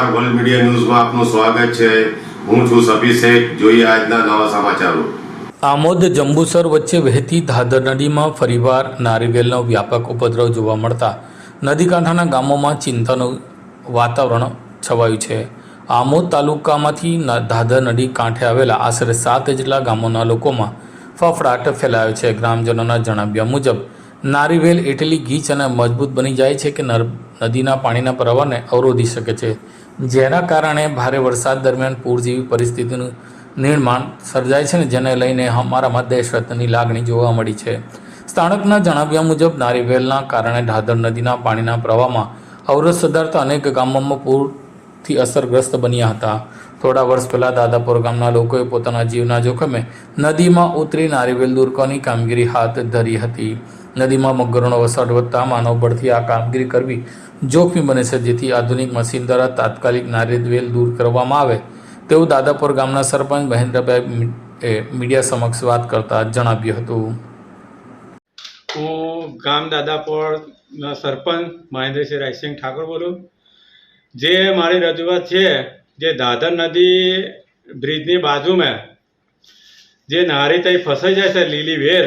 નમસ્કાર, world media ન્યૂઝમાં આપનું સ્વાગત છે। હું છું સભી શેખ। જોઈએ આજના નવા સમાચારો। આમોદ જંબુસર વચ્ચે વહેતી ધાદર નદીમાં ફરીવાર નારિયેળનો વ્યાપક ઉપદ્રવ જોવા મળતા નદી કાંઠાના ગામોમાં ચિંતાનું વાતાવરણ છવાયું છે। આમોદ તાલુકામાંથી ધાદર નદી કાંઠે આવેલા આશરે 7 જેટલા ગામોના લોકોમાં ફફડાટ ફેલાયો છે। ગ્રામજનોના જણાવ્યા મુજબ નારિયેળ એટલી ગીચ અને મજબૂત બની જાય છે કે નદીના પાણીના પ્રવાહને અવરોધી શકે છે, જેના કારણે ભારે વરસાદ દરમિયાન પૂર જેવી પરિસ્થિતિનું નિર્માણ સર્જાય છે, જેને લઈને અમારામાં દહેશતની લાગણી જોવા મળી છે। સ્થાનિકના જણાવ્યા મુજબ નારિયેળના કારણે ધાદર નદીના પાણીના પ્રવાહમાં અવરોધ સર્જાતા અનેક ગામોમાં પૂરથી અસરગ્રસ્ત બન્યા હતા। થોડા વર્ષ પહેલાં દાદાપુર ગામના લોકોએ પોતાના જીવના જોખમે નદીમાં ઉતરી નારિયેળ દૂર કરવાની કામગીરી હાથ ધરી હતી। નદીમાં મગરનો વસવાટ વધતા માનવબળથી આ કામગીરી કરવી જોખમી બને છે, જેથી આધુનિક મશીન દ્વારા તાત્કાલિક નારિયેળ દૂર કરવામાં આવે તેવું દાદાપુર ગામના સરપંચ મહેન્દ્રભાઈ મીડિયા સમક્ષ વાત કરતા જણાવ્યું હતું। હું ગામ દાદાપુર સરપંચ મહેન્દ્રસિંહ રાયસિંહ ઠાકોર બોલું। જે મારી રજૂઆત છે, જે દાદર નદી બ્રિજની બાજુમાં જે નારી તઈ ફસાઈ જાય છે લીલી વેર,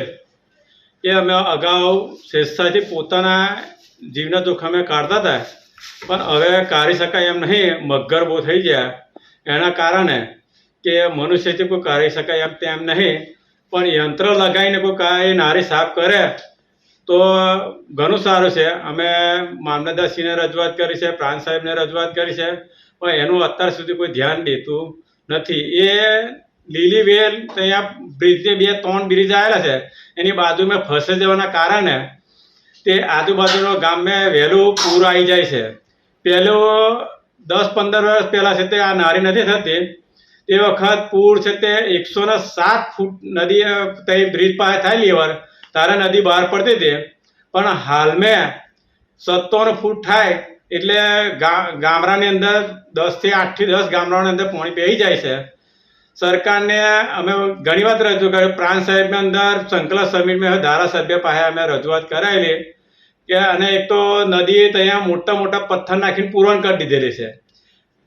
એ અમે અગાઉ સ્વેચ્છાથી પોતાના જીવના જોખમે કાઢતા હતા, પણ હવે કાઢી શકાય એમ નહીં। મગર બહુ થઈ ગયા એના કારણે કે મનુષ્યથી કોઈ કાઢી શકાય એમ તેમ નહીં, પણ યંત્ર લગાવીને કોઈ કાંઈ નારી સાફ કરે તો ઘણું સારું છે। અમે મામલતદારશ્રીને રજૂઆત કરી છે, પ્રાંત સાહેબને રજૂઆત કરી છે, પણ એનું અત્યાર સુધી કોઈ ધ્યાન દેતું નથી। એ લીલી વેલ ત્યાં બ્રિજની 2-3 બ્રિજ આવેલા છે, એની બાજુમાં ફસાઈ જવાના કારણે તે આજુબાજુના ગામમાં વહેલું પૂર આવી જાય છે। પહેલું 10-15 વર્ષ પહેલાં છે તે આ નારી નથી થતી, તે વખત પૂર છે તે 107 ફૂટ નદી તે બ્રિજ પાસે થાય લેવર તારે નદી બહાર પડતી હતી, પણ હાલમાં 57 ફૂટ થાય એટલે ગામડાની અંદર 8 થી 10 ગામડાની અંદર પાણી બેસી જાય છે। સરકારને અમે ઘણી વાત રજૂ કરી, પ્રાંત સાહેબની અંદર સંકલન સમિતિમાં ધારાસભ્ય પાસે અમે રજૂઆત કરાયેલી કે અને એક તો નદી ત્યાં મોટા મોટા પથ્થર નાખીને પૂરણ કરી દીધેલી છે,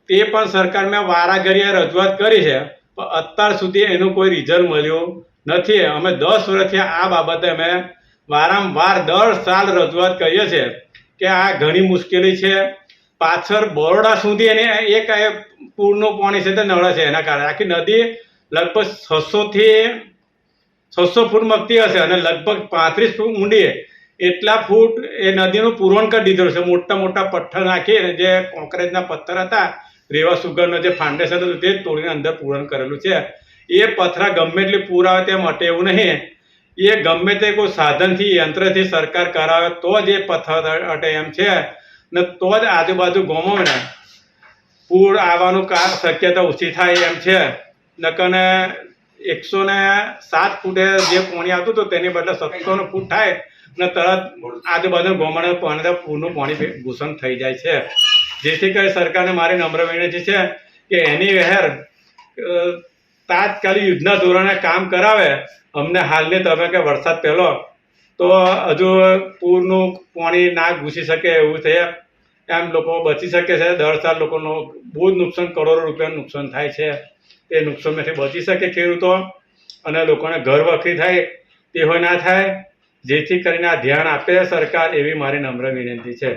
તે પણ સરકારમાં વારાઘડીએ રજૂઆત કરી છે, પણ અત્યાર સુધી એનું કોઈ રિઝલ્ટ મળ્યું નથી। અમે 10 વર્ષથી આ બાબતે અમે વારંવાર દર સાલ રજૂઆત કરીએ છીએ કે આ ઘણી મુશ્કેલી છે। પાછળ બરોડા સુધી એને એક પૂરનું પાણી છે તે નળે છે, એના કારણે આખી નદી લગભગ 600 ફૂટ મગતી હશે અને લગભગ 35 ફૂટ ઊંડી એટલા ફૂટ એ નદીનું પૂરણ કરી દીધેલું છે। મોટા મોટા પથ્થર નાખી જે કોંક્રીટના પથ્થર હતા, રેવા સુગરનો જે ફાઉન્ડેશન હતું તે તોડીને અંદર પૂરણ કરેલું છે। એ પથરા ગમે એટલી પૂર આવે તે માટે એવું નહીં, એ ગમે તે કોઈ સાધનથી યંત્રથી સરકાર કરાવે તો જ એ પથ્થર અટે એમ છે, ને તો જ આજુબાજુ ગામોને પૂર આવવાનું શક્યતા ઓછી થાય એમ છે। નકને 107 ફૂટે જે પાણી આવતું હતું તેની બદલે 57 ફૂટ થાય ને તરત આજુબાજુ ગામોને પૂરનું પાણી ઘૂસણ થઈ જાય છે। જેથી કરી સરકારને મારી નમ્ર વિનંતી છે કે એની વહેર તાત્કાલિક યુદ્ધના ધોરણે કામ કરાવે। અમને હાલની તબક્કે વરસાદ પહેલો તો હજુ પૂરનું પાણી ના ઘૂસી શકે એવું છે, એમ લોકો બચી શકે છે। દર સાલ લોકોનો બહુ જ નુકસાન, કરોડો રૂપિયાનું નુકસાન થાય છે, એ નુકસાનમાંથી બચી શકે ખેડૂતો અને લોકોને ઘર વખરી થાય તેવો ના થાય, જેથી કરીને આ ધ્યાન આપે સરકાર, એવી મારી નમ્ર વિનંતી છે।